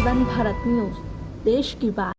सनातन Bharat news, देश की बात।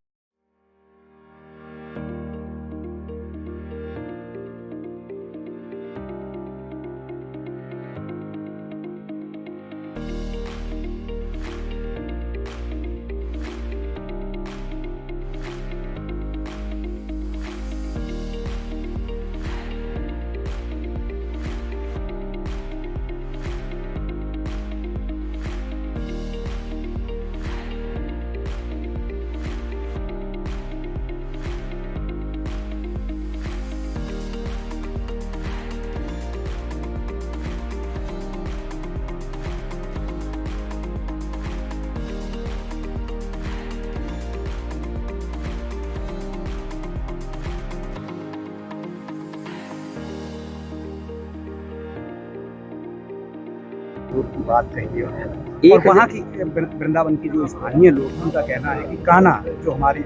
की बात कही है और वहाँ की वृंदावन की जो स्थानीय लोग हैं, उनका कहना है कि कान्हा जो हमारी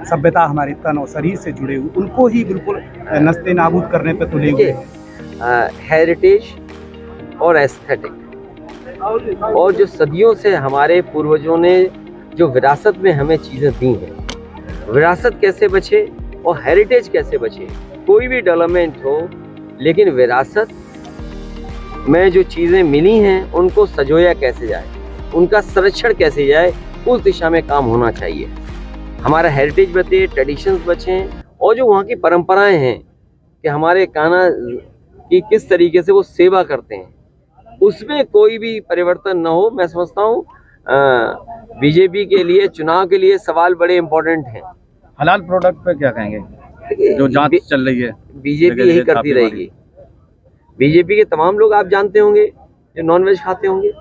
सभ्यता, हमारे तन और शरीर से जुड़े हुए, उनको ही बिल्कुल नस्ते नाबूद करने पे तुले हुए हैं। हेरिटेज और एस्थेटिक और जो सदियों से हमारे पूर्वजों ने जो विरासत में हमें चीज़ें दी हैं, विरासत कैसे बचे और हेरिटेज कैसे बचे। कोई भी डेवलपमेंट हो, लेकिन विरासत में जो चीज़ें मिली हैं उनको सजोया कैसे जाए, उनका संरक्षण कैसे जाए, उस दिशा में काम होना चाहिए। हमारा हेरिटेज बचे, ट्रेडिशंस बचें और जो वहाँ की परंपराएं हैं कि हमारे कान्हा की किस तरीके से वो सेवा करते हैं, उसमें कोई भी परिवर्तन न हो। मैं समझता हूँ बीजेपी के लिए, चुनाव के लिए सवाल बड़े इम्पोर्टेंट हैं। हलाल प्रोडक्ट पे क्या कहेंगे? जो जांच चल रही है, बीजेपी यही करती रहेगी। बीजेपी के तमाम लोग आप जानते होंगे जो नॉनवेज खाते होंगे।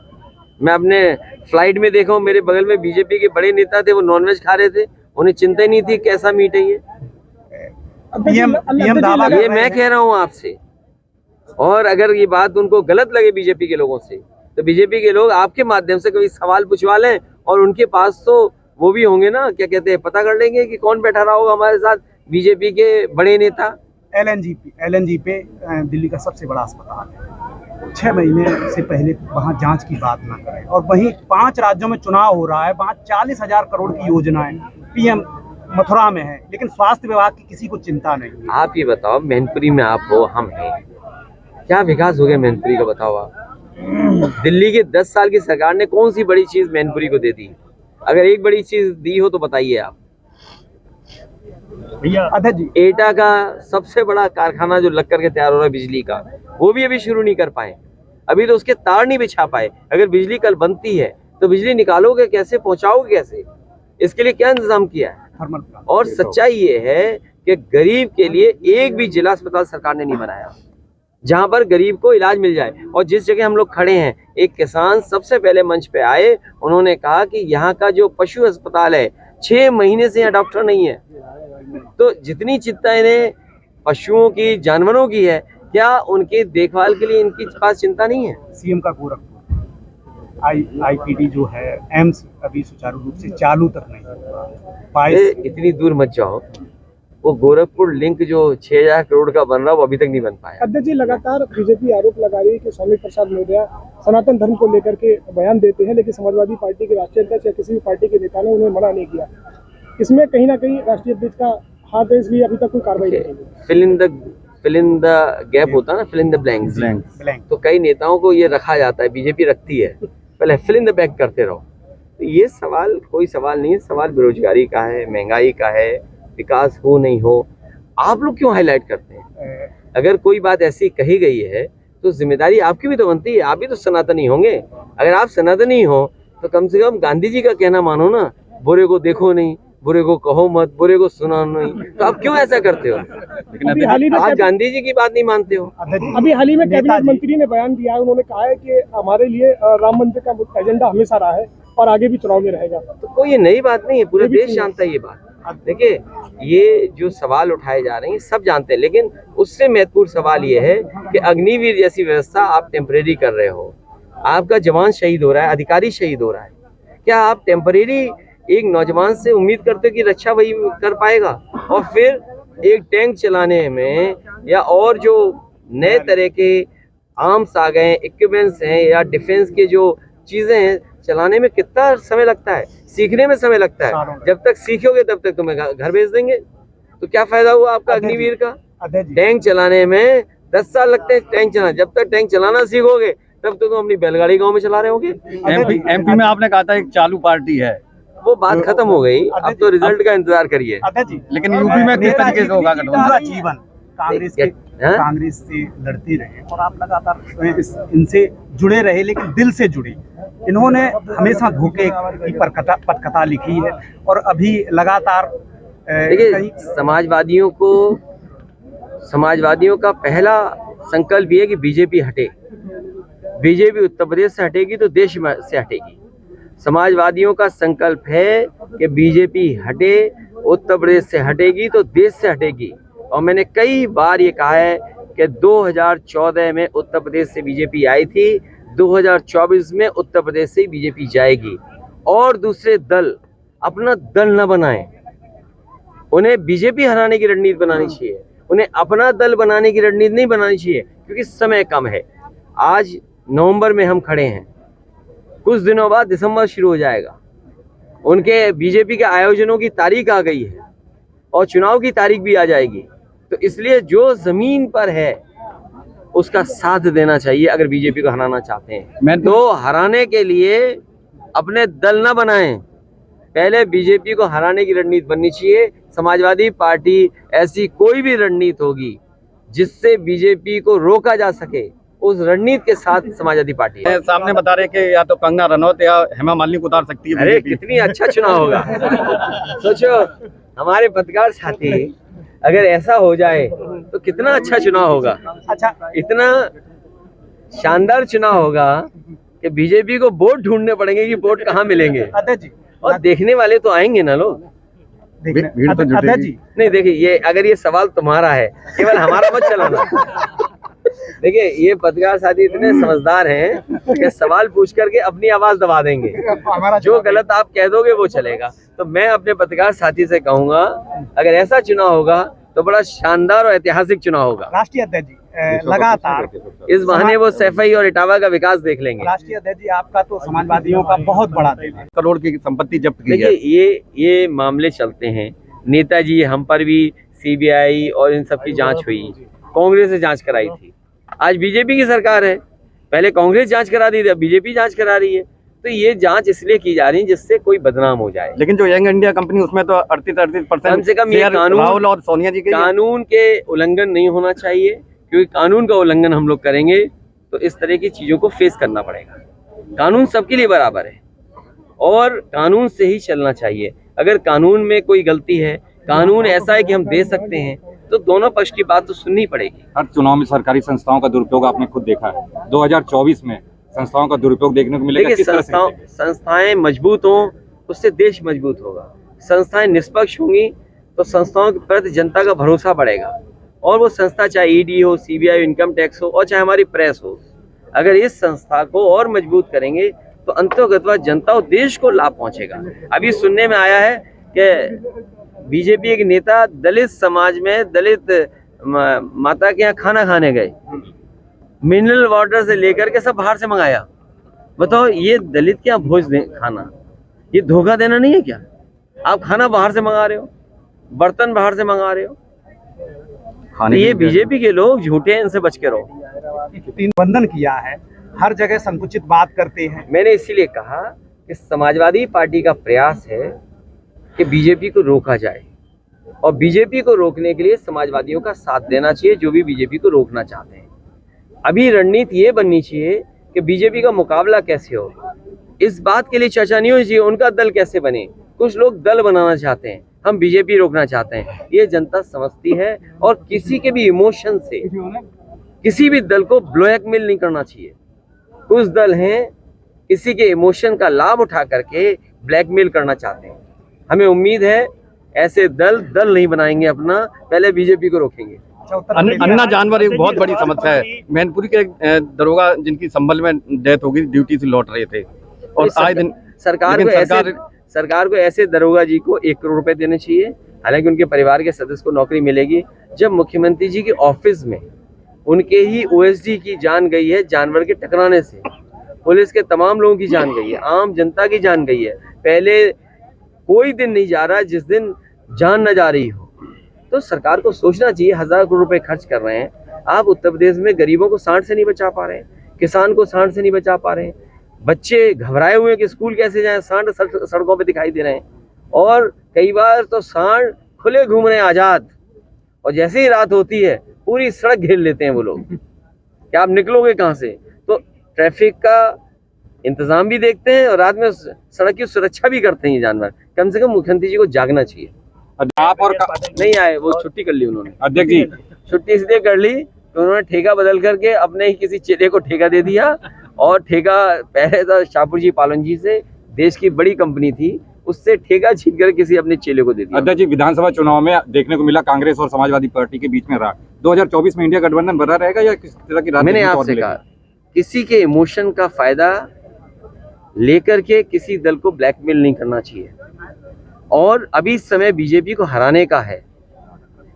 मैं अपने फ्लाइट में देखा हूँ, मेरे बगल में बीजेपी के बड़े नेता थे, वो नॉनवेज खा रहे थे, उन्हें चिंता ही नहीं थी कैसा मीट है ये मैं कह रहा हूँ आपसे। और अगर ये बात उनको गलत लगे बीजेपी के लोगों से, तो बीजेपी के लोग आपके माध्यम से कभी सवाल पूछवा लें, और उनके पास तो वो भी होंगे ना, क्या कहते हैं, पता कर लेंगे कि कौन बैठा रहा होगा हमारे साथ बीजेपी के बड़े नेता। एलएनजी पे दिल्ली का सबसे बड़ा अस्पताल है। 6 महीने से पहले वहाँ जांच की बात ना करें, और वहीं 5 राज्यों में चुनाव हो रहा है, वहाँ 40,000 करोड़ की योजनाएं पीएम मथुरा में है, लेकिन स्वास्थ्य विभाग की किसी को चिंता नहीं है। आप ये बताओ, मैनपुरी में आप हो, हम हैं, क्या विकास हो गया मैनपुरी का, बताओ आप। दिल्ली के 10 साल की सरकार ने कौन सी बड़ी चीज मैनपुरी को दे दी? अगर एक बड़ी चीज दी हो तो बताइए आप। भैया जी, एटा का सबसे बड़ा कारखाना जो लग करके तैयार हो रहा है बिजली का, वो भी अभी शुरू नहीं कर पाए, अभी तो उसके तार नहीं बिछा पाए। अगर बिजली कल बनती है तो बिजली निकालोगे कैसे, पहुंचाओगे कैसे? इसके लिए क्या इंतजाम किया है? और सच्चाई ये है कि गरीब के लिए एक भी जिला अस्पताल सरकार ने नहीं बनाया जहां पर गरीब को इलाज मिल जाए। और जिस जगह हम लोग खड़े हैं, एक किसान सबसे पहले मंच पे आए, उन्होंने कहा कि यहाँ का जो पशु अस्पताल है, 6 महीने से यहाँ डॉक्टर नहीं है। तो जितनी चिंता इन्हें पशुओं की, जानवरों की है, क्या उनकी देखभाल के लिए इनकी पास चिंता नहीं है? सीएम का गोरखपुर आईपीडी जो है, एम्स अभी सुचारू रूप से चालू तक नहीं हुआ। इतनी दूर मत जाओ, वो गोरखपुर लिंक जो 6,000 करोड़ का बन रहा है वो अभी तक नहीं बन पाया। अध्यक्ष जी, लगातार बीजेपी आरोप लगा रही है कि स्वामी प्रसाद मौर्य सनातन धर्म को लेकर के बयान देते हैं, लेकिन समाजवादी पार्टी के राष्ट्रीय अध्यक्ष या किसी भी पार्टी के नेता ने उन्हें मना नहीं किया। इसमें कहीं ना कहीं राष्ट्रीय अध्यक्ष का हाथ है, इसलिए अभी तक कोई कार्रवाई नहीं हुई। फिल इन द गैप होता है ना, फिल इन द ब्लैंक्स। तो कई नेताओं को ये रखा जाता है, बीजेपी रखती है, पहले फिल इन द ब्लैंक करते रहो। तो ये सवाल कोई सवाल नहीं है, सवाल बेरोजगारी का है, महंगाई का है, विकास हो नहीं हो। आप लोग क्यों हाईलाइट करते हैं? अगर कोई बात ऐसी कही गई है तो जिम्मेदारी आपकी भी तो बनती है, आप भी तो सनातनी होंगे। अगर आप सनातनी हो तो कम से कम गांधी जी का कहना मानो ना, बुरे को देखो नहीं, बुरे को कहो मत, बुरे को सुनो नहीं। तो आप क्यों ऐसा करते हो? लेकिन आप गांधी जी की बात नहीं मानते हो। अभी हाल ही में कैबिनेट मंत्री ने बयान दिया है, उन्होंने कहा है कि हमारे लिए राम मंदिर का एजेंडा हमेशा रहा है और आगे भी चुनाव में रहेगा। तो कोई ये नई बात नहीं है, पूरे देश जानता है ये बात। देखिए, ये जो सवाल उठाए जा रहे हैं सब जानते हैं, लेकिन उससे महत्वपूर्ण सवाल ये है कि अग्निवीर जैसी व्यवस्था आप टेम्परेरी कर रहे हो। आपका जवान शहीद हो रहा है, अधिकारी शहीद हो रहा है, क्या आप टेम्परेरी एक नौजवान से उम्मीद करते हो कि रक्षा वही कर पाएगा? और फिर एक टैंक चलाने में या और जो नए तरह के आर्म्स आ गए, इक्विपमेंट्स हैं, या डिफेंस के जो चीजें हैं, चलाने में कितना समय लगता है, सीखने में समय लगता है। जब तक सीखोगे तब तक तुम्हें घर भेज देंगे, तो क्या फायदा हुआ आपका अग्निवीर का। टैंक चलाने में 10 साल लगते हैं टैंक चलाना, जब तक टैंक चलाना सीखोगे तब तक तुम अपनी बैलगाड़ी गांव में चला रहे होगे। एमपी में आपने कहा था एक चालू पार्टी है, वो बात खत्म हो गई, अब तो रिजल्ट का इंतजार करिए। लेकिन यूपी में किस तरीके से होगा पूरा जीवन कांग्रेस से लड़ती रहे और आप लगातार इनसे जुड़े रहे, लेकिन दिल से जुड़े। इन्होंने हमेशा धोखे की पटकथा लिखी है और अभी लगातार देखिए, समाजवादियों का पहला संकल्प ये है कि बीजेपी हटे। बीजेपी उत्तर प्रदेश से हटेगी तो देश से हटेगी। समाजवादियों का संकल्प है कि बीजेपी हटे, उत्तर प्रदेश से हटेगी तो देश से हटेगी। और मैंने कई बार ये कहा है कि 2014 में उत्तर प्रदेश से बीजेपी आई थी, 2024 में उत्तर प्रदेश से बीजेपी जाएगी। और दूसरे दल अपना दल न बनाएं, उन्हें बीजेपी हराने की रणनीति बनानी चाहिए, उन्हें अपना दल बनाने की रणनीति नहीं बनानी चाहिए, क्योंकि समय कम है। आज नवंबर में हम खड़े हैं, कुछ दिनों बाद दिसंबर शुरू हो जाएगा, उनके बीजेपी के आयोजनों की तारीख आ गई है और चुनाव की तारीख भी आ जाएगी। तो इसलिए जो जमीन पर है उसका साथ देना चाहिए। अगर बीजेपी को हराना चाहते हैं तो हराने के लिए अपने दल ना बनाएं, पहले बीजेपी को हराने की रणनीति बननी चाहिए। समाजवादी पार्टी ऐसी कोई भी रणनीति होगी जिससे बीजेपी को रोका जा सके, उस रणनीति के साथ समाजवादी पार्टी है। सामने बता रहे कि या तो कंगना रनौत या हेमा मालिनी को उतार सकती है। अरे कितनी अच्छा चुनाव होगा। सोचो, हमारे पत्रकार साथी अगर ऐसा हो जाए तो कितना अच्छा चुनाव होगा। अच्छा, इतना शानदार चुनाव होगा कि बीजेपी को वोट ढूंढने पड़ेंगे कि वोट कहाँ मिलेंगे। अध्यक्ष जी, और देखने वाले तो आएंगे ना लोग। भीड़ तो अध्यक्ष जी, नहीं देखिए, ये अगर ये सवाल तुम्हारा है, केवल हमारा मत चलाना। देखिए, ये पत्रकार साथी इतने समझदार हैं कि सवाल पूछ करके अपनी आवाज दबा देंगे, जो गलत आप कह दोगे वो चलेगा। तो मैं अपने पत्रकार साथी से कहूंगा, अगर ऐसा चुनाव होगा तो बड़ा शानदार और ऐतिहासिक चुनाव होगा। राष्ट्रीय अध्यक्ष जी, लगातार इस बहाने वो सैफई और इटावा का विकास देख लेंगे। राष्ट्रीय अध्यक्ष जी, आपका तो समाजवादियों का बहुत बड़ा दिल है। करोड़ की संपत्ति जब्त की है। देखिए, ये मामले चलते हैं। नेताजी, हम पर भी सीबीआई और इन सब की जांच हुई, कांग्रेस से जांच कराई थी। आज बीजेपी की सरकार है, पहले कांग्रेस जांच करा दी थी, अब बीजेपी जांच करा रही है। तो ये जांच इसलिए की जा रही है जिससे कोई बदनाम हो जाए। लेकिन जो यंग इंडिया कंपनी, उसमें तो 38% कम से कम ये राहुल और सोनिया जी के कानून के उल्लंघन नहीं होना चाहिए, क्योंकि कानून का उल्लंघन हम लोग करेंगे तो इस तरह की चीजों को फेस करना पड़ेगा। कानून सबके लिए बराबर है और कानून से ही चलना चाहिए। अगर कानून में कोई गलती है, कानून ऐसा है कि हम दे सकते हैं, तो दोनों पक्ष की बात तो सुननी पड़ेगी। हर चुनाव में सरकारी संस्थाओं का दुरुपयोग आपने खुद देखा है। 2024 में संस्थाओं का दुरुपयोग देखने को मिलेगा। देखिए, संस्थाएं मजबूत हों उससे देश मजबूत होगा। संस्थाएं निष्पक्ष होंगी तो संस्थाओं के प्रति जनता का भरोसा बढ़ेगा। और वो संस्था चाहे ईडी हो, सीबीआई, इनकम टैक्स हो, और चाहे हमारी प्रेस हो, अगर इस संस्था को और मजबूत करेंगे तो अंतर्गत जनता और देश को लाभ पहुंचेगा। अभी सुनने में आया है कि बीजेपी एक नेता दलित समाज में दलित माता के यहाँ खाना खाने गए, मिनरल वाटर से लेकर के सब बाहर से मंगाया। बताओ, ये दलित क्या भोज दे खाना, ये धोखा देना नहीं है क्या? आप खाना बाहर से मंगा रहे हो, बर्तन बाहर से मंगा रहे हो। तो ये बीजेपी के लोग झूठे हैं, इनसे बच के रहो। 3 बंधन किया है, हर जगह संकुचित बात करते हैं। मैंने इसीलिए कहा कि समाजवादी पार्टी का प्रयास है कि बीजेपी को रोका जाए, और बीजेपी को रोकने के लिए समाजवादियों का साथ देना चाहिए, जो भी बीजेपी को रोकना चाहते हैं। अभी रणनीति ये बननी चाहिए कि बीजेपी का मुकाबला कैसे हो। इस बात के लिए चर्चा नहीं होनी चाहिए उनका दल कैसे बने। कुछ लोग दल बनाना चाहते हैं, हम बीजेपी रोकना चाहते हैं। ये जनता समझती है, और किसी के भी इमोशन से किसी भी दल को ब्लैकमेल नहीं करना चाहिए। कुछ दल हैं किसी के इमोशन का लाभ उठा करके ब्लैकमेल करना चाहते हैं। हमें उम्मीद है ऐसे दल नहीं बनाएंगे अपना, पहले बीजेपी को रोकेंगे। अन्ना जानवर एक बहुत बड़ी समस्या है। मैनपुरी के दरोगा जिनकी संभल में डेथ हो गई, ड्यूटी से लौट रहे थे, और आए दिन सरकार को ऐसे दरोगा जी को 1 करोड़ रुपए देने चाहिए। हालांकि उनके परिवार के सदस्य को नौकरी मिलेगी। जब मुख्यमंत्री जी के ऑफिस में उनके ही ओएसडी की जान गई है जानवर के टकराने से, पुलिस के तमाम लोगों की जान गई है, आम जनता की जान गई है। पहले कोई दिन नहीं जा रहा जिस दिन जान न जा रही हो। तो सरकार को सोचना चाहिए, 1000 करोड़ रुपए खर्च कर रहे हैं आप उत्तर प्रदेश में, गरीबों को सांड से नहीं बचा पा रहे हैं, किसान को सांड से नहीं बचा पा रहे हैं, बच्चे घबराए हुए हैं कि स्कूल कैसे जाएं, सांड सड़कों पे दिखाई दे रहे हैं, और कई बार तो सांड खुले घूम रहे हैं आजाद, और जैसे ही रात होती है पूरी सड़क घेर लेते हैं वो लोग कि आप निकलोगे कहाँ से। तो ट्रैफिक का इंतजाम भी देखते हैं और रात में सड़क की सुरक्षा भी करते हैं ये जानवर। कम से कम मुख्यमंत्री जी को जागना चाहिए। आप और नहीं आए, वो छुट्टी कर ली उन्होंने। अध्यक्ष जी, छुट्टी इसलिए कर ली कि उन्होंने ठेका बदल करके अपने ही किसी चेले को ठेका दे दिया, और ठेका पहले था शाहपुर जी पालन जी से, देश की बड़ी कंपनी थी, उससे ठेका छीन कर किसी अपने चेले को दे दिया। अध्यक्ष जी, विधानसभा चुनाव में देखने को मिला कांग्रेस और समाजवादी पार्टी के बीच में रहा, 2024 में इंडिया गठबंधन बना रहेगा या किस तरह की मैंने आपसे कहा, किसी के इमोशन का फायदा लेकर के किसी दल को ब्लैकमेल नहीं करना चाहिए, और अभी समय बीजेपी को हराने का है।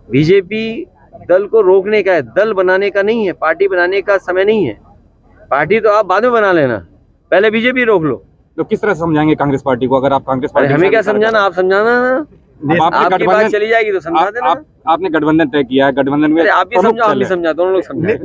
बीजेपी दल को रोकने का है, दल बनाने का नहीं है, पार्टी बनाने का समय नहीं है। पार्टी तो आप बाद में बना लेना, पहले बीजेपी रोक लो। तो किस तरह से समझाएंगे कांग्रेस पार्टी को, अगर आप कांग्रेस पार्टी हमें क्या समझाना, आप समझाना ना, आपकी बात चली जाएगी तो समझा देना। आपने गठबंधन तय किया है, गठबंधन में आप भी समझाओ, हम भी समझा, दोनों लोग समझाए।